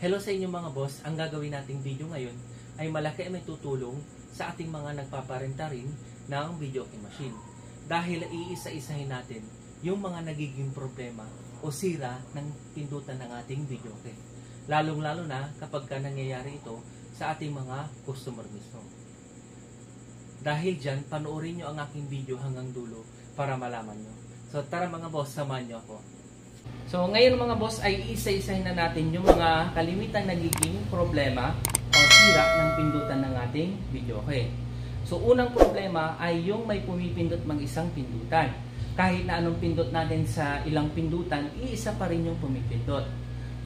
Hello sa inyo mga boss, ang gagawin nating video ngayon ay malaki may tutulong sa ating mga nagpaparenta rin ng video okay machine. Dahil iisa-isahin natin yung mga nagiging problema o sira ng pindutan ng ating video okay. Lalong-lalo na kapag nangyayari ito sa ating mga customer mismo. Dahil dyan, panoorin nyo ang aking video hanggang dulo para malaman nyo. So tara mga boss, samahan nyo ako. So ngayon mga boss ay isa-isahin na natin yung mga kalimitang nagiging problema o sira ng pindutan ng ating video okay. So unang problema ay yung may pumipindot mag-isang pindutan. Kahit na anong pindot natin sa ilang pindutan, iisa pa rin yung pumipindot.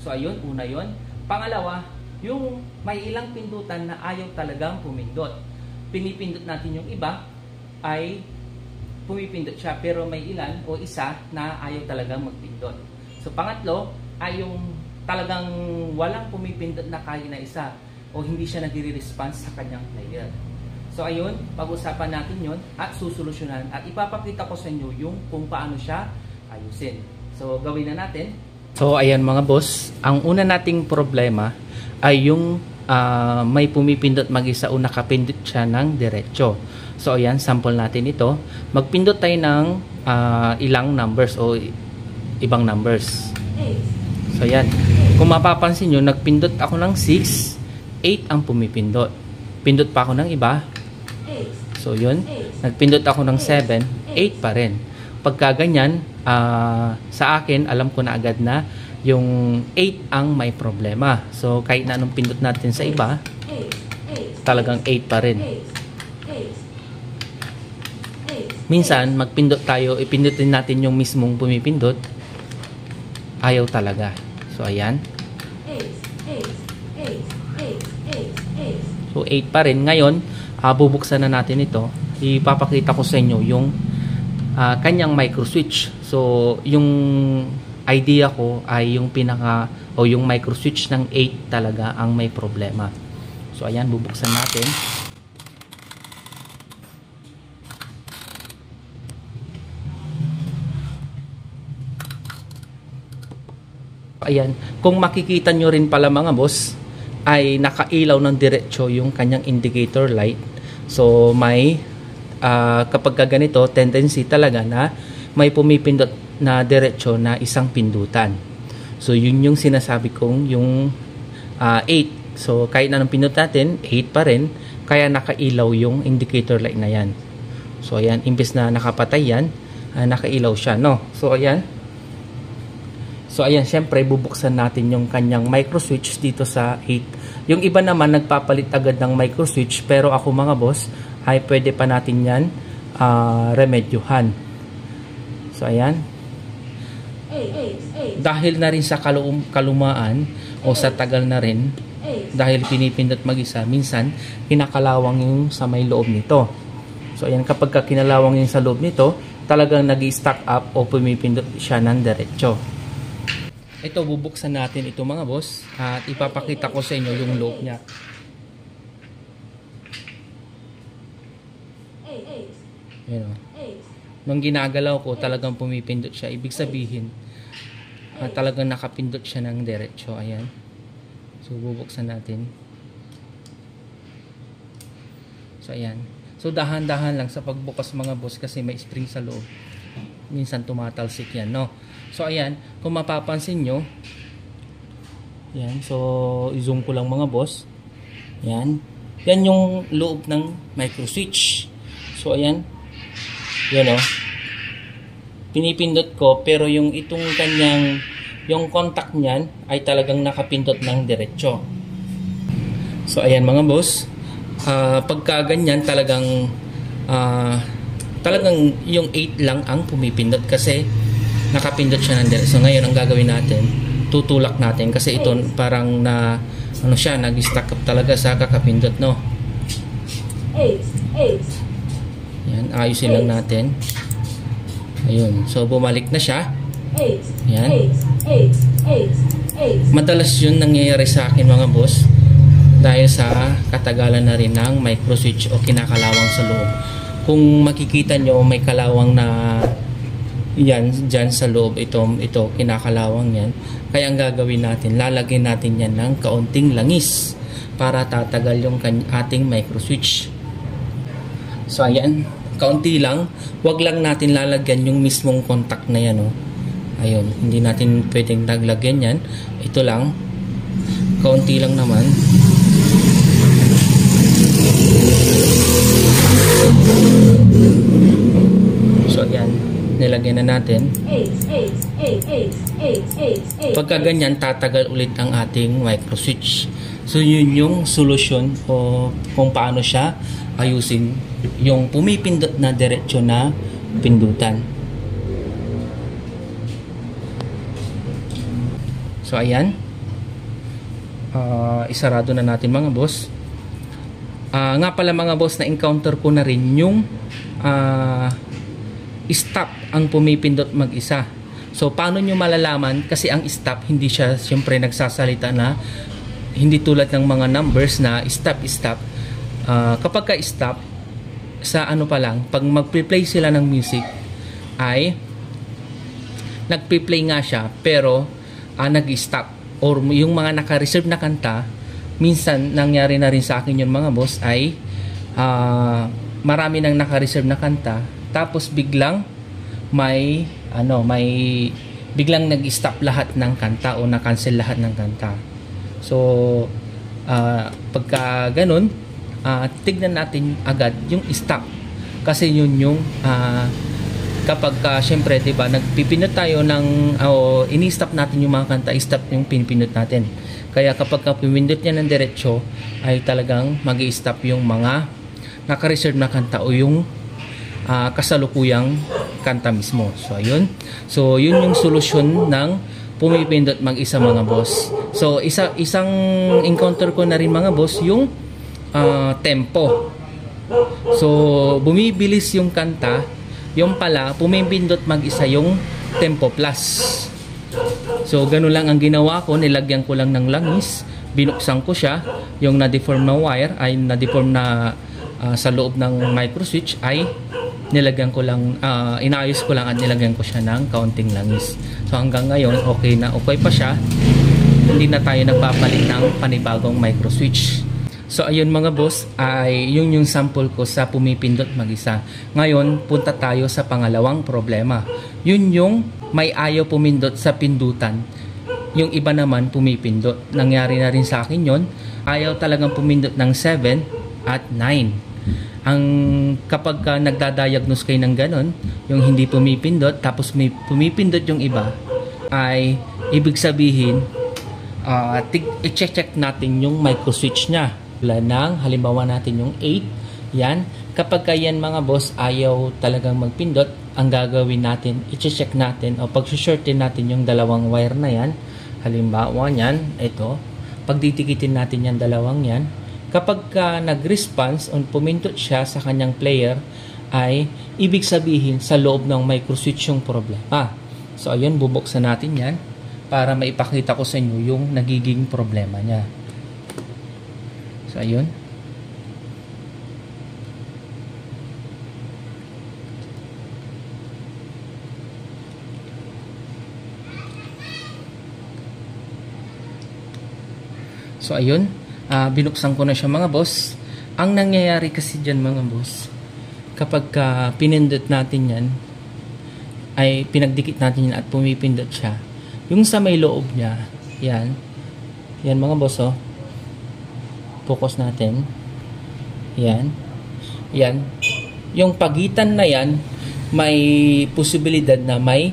So ayun, una yun. Pangalawa, yung may ilang pindutan na ayaw talagang pumindot. Pinipindot natin yung iba ay pumipindot siya pero may ilan o isa na ayaw talagang magpindot. So pangatlo ay yung talagang walang pumipindot na kaya na isa o hindi siya nagre-response sa kanyang player. So ayun, pag-usapan natin yun at susolusyonan at ipapakita ko sa inyo yung kung paano siya ayusin. So gawin na natin. So ayan mga boss, ang una nating problema ay yung may pumipindot mag-isa o nakapindot siya ng diretso. So ayan, sample natin ito. Magpindot tayo ng ilang numbers o ibang numbers. So ayan, kung mapapansin nyo, nagpindot ako ng 6, 8 ang pumipindot. Pindot pa ako ng iba. So yun, nagpindot ako ng 7, 8 pa rin. Pagka ganyan, sa akin, alam ko na agad na yung 8 ang may problema. So kahit na anong pindot natin sa iba, talagang 8 pa rin. Minsan, magpindot tayo, ipindutin natin yung mismong pumipindot, ayaw talaga. So ayan. So 8 pa rin. Ngayon, bubuksan na natin ito. Ipapakita ko sa inyo yung kanyang micro switch. So yung idea ko ay yung yung micro switch ng 8 talaga ang may problema. So ayan, bubuksan natin. Ayan, kung makikita nyo rin pala mga boss, ay nakailaw ng diretso yung kanyang indicator light. So may kapag ganito, tendency talaga na may pumipindot na diretso na isang pindutan. So yun yung sinasabi kong yung 8. So kahit na anong pindot natin, 8 pa rin, kaya nakailaw yung indicator light na yan. So ayan, imbes na nakapatay yan, nakailaw siya, no? So ayan. So ayan, syempre bubuksan natin yung kanyang micro switch dito sa 8. Yung iba naman nagpapalit agad ng micro switch, pero ako mga boss ay pwede pa natin yan remedyuhan. So ayan. Dahil na rin sa kalumaan o sa tagal na rin, dahil pinipindot mag-isa, minsan kinakalawang yung sa may loob nito. So ayan, kapag kinalawang yung sa loob nito, talagang nag-stack up o pumipindot siya ng diretso. Ito, bubuksan natin ito mga boss at ipapakita ko sa inyo yung loob niya. Ayan o. Nung ginagalaw ko, talagang pumipindot siya. Ibig sabihin, talagang nakapindot siya ng diretso. Ayan. So, bubuksan natin. So, ayan. So, dahan-dahan lang sa pagbukas mga boss kasi may spring sa loob. Minsan tumatalsik yan, no? So ayan, kung mapapansin nyo, yan, so i-zoom ko lang mga boss. Yan, yan yung loob ng micro switch. So ayan, yan o, pinipindot ko, pero yung itong kanyang, yung contact nyan ay talagang nakapindot ng diretso. So ayan mga boss, pagka ganyan talagang yung 8 lang ang pumipindot kasi nakapindot siya ng diretso. So ngayon ang gagawin natin, tutulak natin kasi ito parang na ano siya, nag-stack up talaga sa kakapindot, no? Yan, ayusin lang natin. Ayun, so bumalik na siya. Yan. Madalas yun nangyayari sa akin mga boss dahil sa katagalan na rin ng micro switch o kinakalawang sa loob. Kung makikita nyo, may kalawang na yan, dyan sa loob, ito, kinakalawang yan. Kaya ang gagawin natin, lalagyan natin yan ng kaunting langis para tatagal yung ating micro switch. So ayan, kaunti lang. Wag lang natin lalagyan yung mismong contact na yan. Oh. Ayun, hindi natin pwedeng naglagyan yan. Ito lang, kaunti lang naman. So ayan, nilagyan na natin. Pagka ganyan, tatagal ulit ang ating micro switch. So yun yung solusyon o kung paano siya ayusin yung pumipindot na diretsyo na pindutan. So ayan, isarado na natin mga boss. Nga pala mga boss, na encounter ko na rin yung stop ang pumipindot mag-isa. So paano nyo malalaman? Kasi ang stop, hindi siya siyempre nagsasalita na, hindi tulad ng mga numbers na stop. Kapag ka-stop, sa ano pa lang, pag mag-play sila ng music, ay nag-play nga siya, pero nag-stop. Or yung mga naka-reserve na kanta, minsan nangyari na rin sa akin yun mga boss, ay marami nang naka-reserve na kanta, tapos biglang biglang nag-stop lahat ng kanta o na-cancel lahat ng kanta. So pagka ganun, tignan natin agad yung stop, kasi yun yung kapag syempre diba, nagpipindot tayo ng ini-stop natin yung mga kanta, stop yung pinipindot natin. Kaya kapag pipindot niya ng diretsyo, ay talagang mag-i-stop yung mga naka-reserve na kanta o yung kasalukuyang kanta mismo. So ayun. So yun yung solusyon ng pumipindot mag-isa mga boss. So isang encounter ko na rin mga boss, yung tempo. So bumibilis yung kanta, yung pala pumipindot mag-isa yung tempo plus. So ganun lang ang ginawa ko, nilagyan ko lang ng langis, binuksan ko siya, yung na-deform na wire ay na-deform na sa loob ng micro switch ay nilagyan ko lang, inayos ko lang at nilagyan ko siya ng kaunting langis. So hanggang ngayon okay pa siya, hindi na tayo nagpapalit ng panibagong micro switch. So ayun mga boss, ay yung sample ko sa pumipindot mag-isa. Ngayon punta tayo sa pangalawang problema. Yun yung may ayaw pumindot sa pindutan, yung iba naman pumipindot. Nangyari na rin sa akin yon, ayaw talagang pumindot ng 7 at 9. Ang kapag nagda-diagnose kayo ng ganon, yung hindi pumipindot tapos may pumipindot yung iba, ay ibig sabihin i-check natin yung micro switch nya. Wala nang, halimbawa natin yung 8, yan. Kapag yan mga boss ayaw talagang magpindot, ang gagawin natin, i-check natin o pag-shortin natin yung dalawang wire na yan. Halimbawa yan, ito, pagditikitin natin yan dalawang yan. Kapag nag-response o pumindot siya sa kanyang player, ay ibig sabihin sa loob ng micro switch yung problema. So ayun, bubuksan natin yan para maipakita ko sa inyo yung nagiging problema niya. So ayun. So ayun, binuksan ko na siya mga boss. Ang nangyayari kasi dyan mga boss, kapag pinindot natin yan, ay pinagdikit natin yan at pumipindot siya, yung sa may loob niya, yan mga boss, oh, focus natin, yan, yung pagitan na yan, may posibilidad na may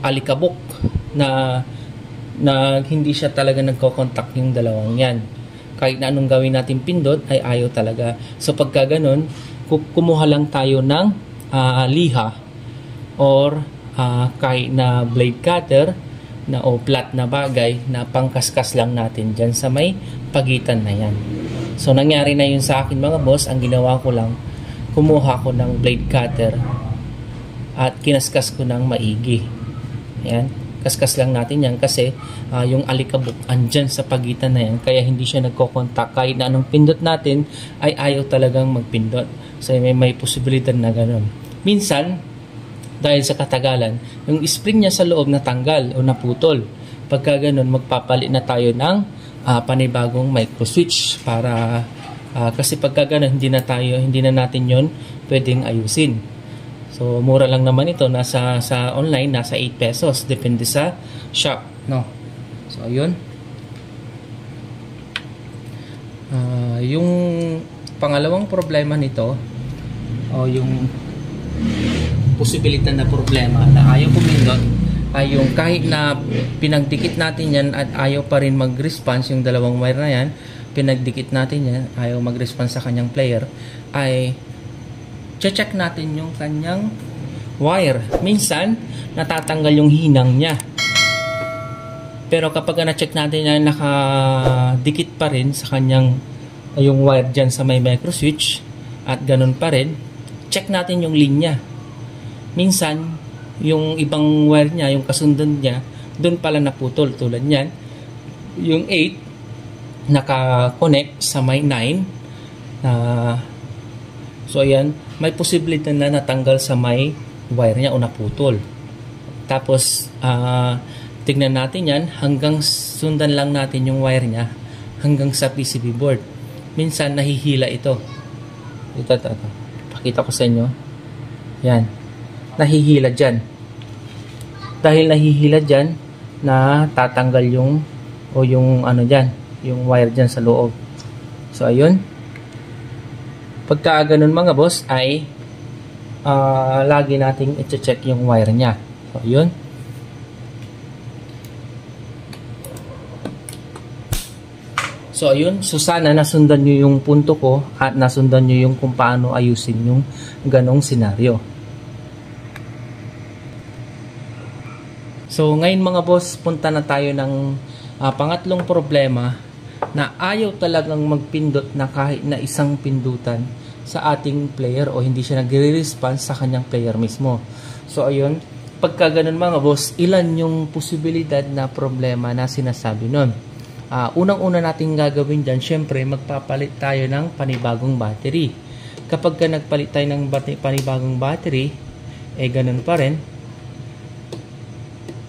alikabok na hindi siya talaga nagko-contact yung dalawang yan. Kahit na anong gawin natin pindot, ay ayaw talaga. So pagka ganun, kumuha lang tayo ng liha or kahit na blade cutter o flat na bagay na pangkaskas lang natin dyan sa may pagitan na yan. So nangyari na yun sa akin mga boss. Ang ginawa ko lang, kumuha ko ng blade cutter at kinaskas ko ng maigi. Yan, kaskas lang natin yan kasi yung alikabok andyan sa pagitan na yan, kaya hindi siya nagko-contact. Kahit na anong pindot natin ay ayaw talagang magpindot. So may posibilidad na ganun. Minsan dahil sa katagalan, yung spring niya sa loob natanggal o naputol. Pagka ganun, magpapalit na tayo ng panibagong micro switch para kasi pagka ganun, hindi na natin yon pwedeng ayusin. So mura lang naman ito, sa online nasa 8 pesos depende sa shop, no. So ayun. Yung pangalawang problema nito o yung posibilidad na problema na ayaw pumindot ay yung kahit na pinagdikit natin yan at ayaw pa rin mag-response yung dalawang wire na yan, pinagdikit natin yan, ayaw mag-response sa kanyang player, ay check natin yung kanyang wire. Minsan natatanggal yung hinang niya, pero kapag na-check natin yan nakadikit pa rin sa kanyang yung wire dyan sa may micro switch at ganun pa rin, check natin yung linya. Minsan yung ibang wire niya, yung kasundan niya, doon pala naputol. Tulad niyan, yung 8 naka-connect sa may 9. So ayan, may posibilidad na natanggal sa may wire niya o naputol. Tapos tignan natin yan, hanggang sundan lang natin yung wire niya hanggang sa PCB board. Minsan nahihila ito. Ito. Pakita ko sa inyo. Yan. Nahihila dyan. Dahil nahihila dyan, na tatanggal yung ano dyan, yung wire dyan sa loob. So ayun. Pagka ganun mga boss ay lagi nating i-check yung wire nya. So ayun. So ayun, so sana nasundan nyo yung punto ko at nasundan nyo yung kung paano ayusin yung ganong senaryo. So ngayon mga boss, punta na tayo ng pangatlong problema na ayaw talagang magpindot na kahit na isang pindutan sa ating player o hindi siya nagre-response sa kanyang player mismo. So ayun, pagka ganun mga boss, ilan yung posibilidad na problema na sinasabi nun? Unang-una natin gagawin dyan, syempre magpapalit tayo ng panibagong battery. Kapag nagpalit tayo ng panibagong battery, ganun pa rin,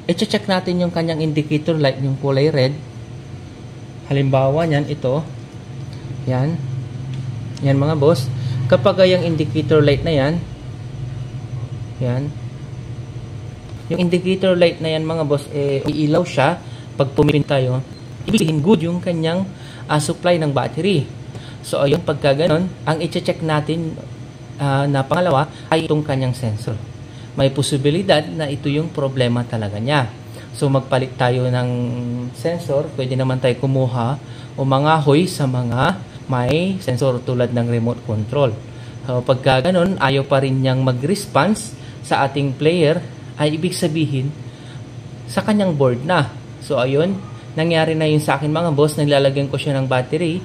i-check natin yung kanyang indicator light, yung kulay red. Halimbawa niyan, ito. Yan. Yan mga boss. Kapag yung indicator light na yan, yung indicator light na yan mga boss, iilaw siya pag pumipin tayo. Ibig sabihin good yung kanyang supply ng battery. So ayun, pagka ganun, ang i-check natin na pangalawa ay itong kanyang sensor. May posibilidad na ito yung problema talaga niya. So magpalit tayo ng sensor. Pwede naman tayo kumuha o mangahoy sa mga may sensor tulad ng remote control. So pagka ganun, ayaw pa rin niyang mag-response sa ating player, ay ibig sabihin sa kanyang board na. So ayun, nangyari na yun sa akin mga boss. Nilalagyan ko siya ng battery,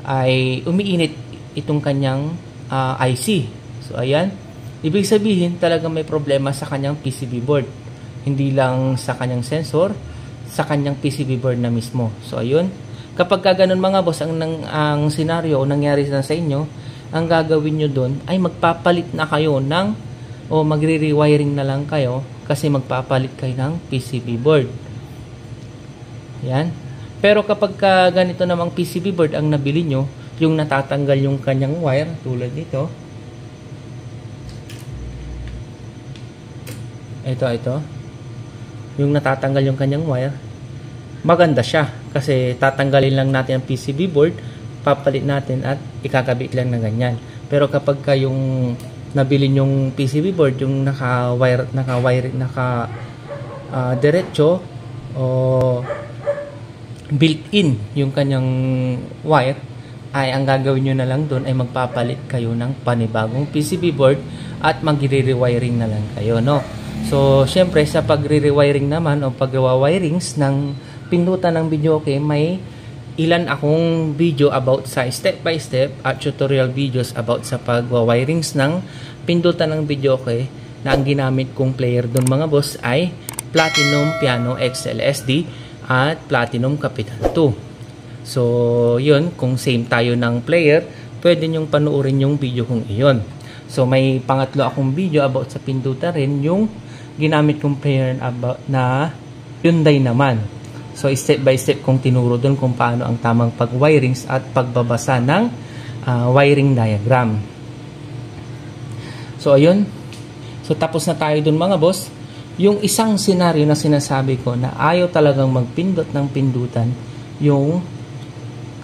ay umiinit itong kanyang IC. So ayan, ibig sabihin talagang may problema sa kanyang PCB board. Hindi lang sa kanyang sensor, sa kanyang PCB board na mismo. So ayun, kapag ganun mga boss ang senaryo o nangyari na sa inyo, ang gagawin nyo doon ay magpapalit na kayo ng o magre-rewiring na lang kayo kasi magpapalit kayo ng PCB board. Yan. Pero kapag ganito namang PCB board ang nabili nyo, yung natatanggal yung kanyang wire tulad nito, ito, yung natatanggal yung kanyang wire, maganda siya kasi tatanggalin lang natin ang PCB board, papalit natin at ikakabit lang na ganyan. Pero kapag yung nabili yung PCB board, yung naka diretso o built-in yung kanyang wire, ay ang gagawin nyo na lang doon ay magpapalit kayo ng panibagong PCB board at magre-rewiring na lang kayo, no? So, syempre sa pagre-rewiring naman o pag-wirings ng pindutan ng videoke, may ilan akong video about sa step by step at tutorial videos about sa pag-wirings ng pindutan ng videoke na ang ginamit kong player doon mga boss ay Platinum Piano XLSD at Platinum Capital 2. So, yun, kung same tayo ng player, pwede nyong panuorin yung video kong iyon. So may pangatlo akong video about sa pindutan rin, yung ginamit kong player about na Hyundai naman. So step by step kong tinuro doon kung paano ang tamang pag-wirings at pagbabasa ng wiring diagram. So ayun. So tapos na tayo doon mga boss. Yung isang senaryo na sinasabi ko na ayaw talagang magpindot ng pindutan, yung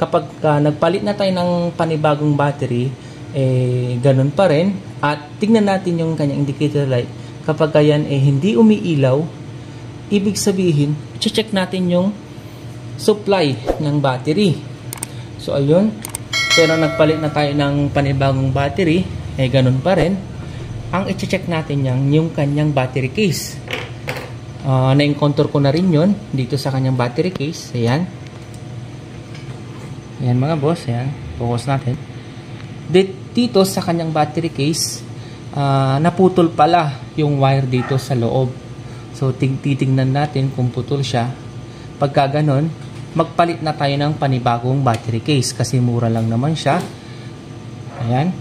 kapag nagpalit na tayo ng panibagong battery, ganun pa rin. At tignan natin yung kanyang indicator light. Kapag yan hindi umiilaw, ibig sabihin, check natin yung supply ng battery. So ayun, pero nagpalit na tayo ng panibagong battery, ganun pa rin. Ang i-check natin yung kanyang battery case. Na-encounter ko na rin yun dito sa kanyang battery case. Ayan. Ayan mga boss. Ayan. Focus natin. Dito sa kanyang battery case, naputol pala yung wire dito sa loob. So, titingnan natin kung putol siya. Pagka ganon, magpalit na tayo ng panibagong battery case kasi mura lang naman siya. Ayan.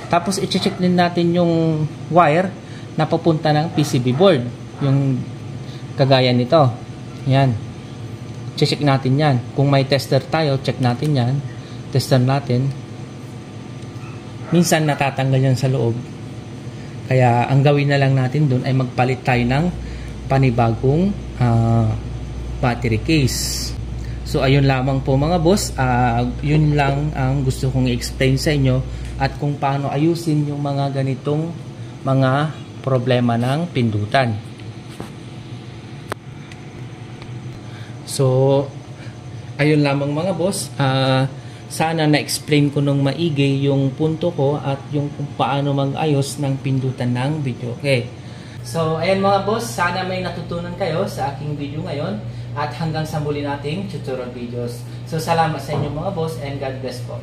Tapos, i-check din natin yung wire na papunta ng PCB board. Yung kagaya nito. Ayan. Check natin yan. Kung may tester tayo, check natin yan. Tester natin. Minsan natatanggal yan sa loob. Kaya ang gawin na lang natin dun ay magpalit tayo ng panibagong battery case. So ayun lamang po mga boss. Yun lang ang gusto kong i-explain sa inyo at kung paano ayusin yung mga ganitong mga problema ng pindutan. So ayun lamang mga boss. Sana na-explain ko nung maigi yung punto ko at yung kung paano mag-ayos ng pindutan ng video. Okay. So, ayan mga boss, sana may natutunan kayo sa aking video ngayon at hanggang sa muli nating tutorial videos. So, salamat sa inyo mga boss and God bless po.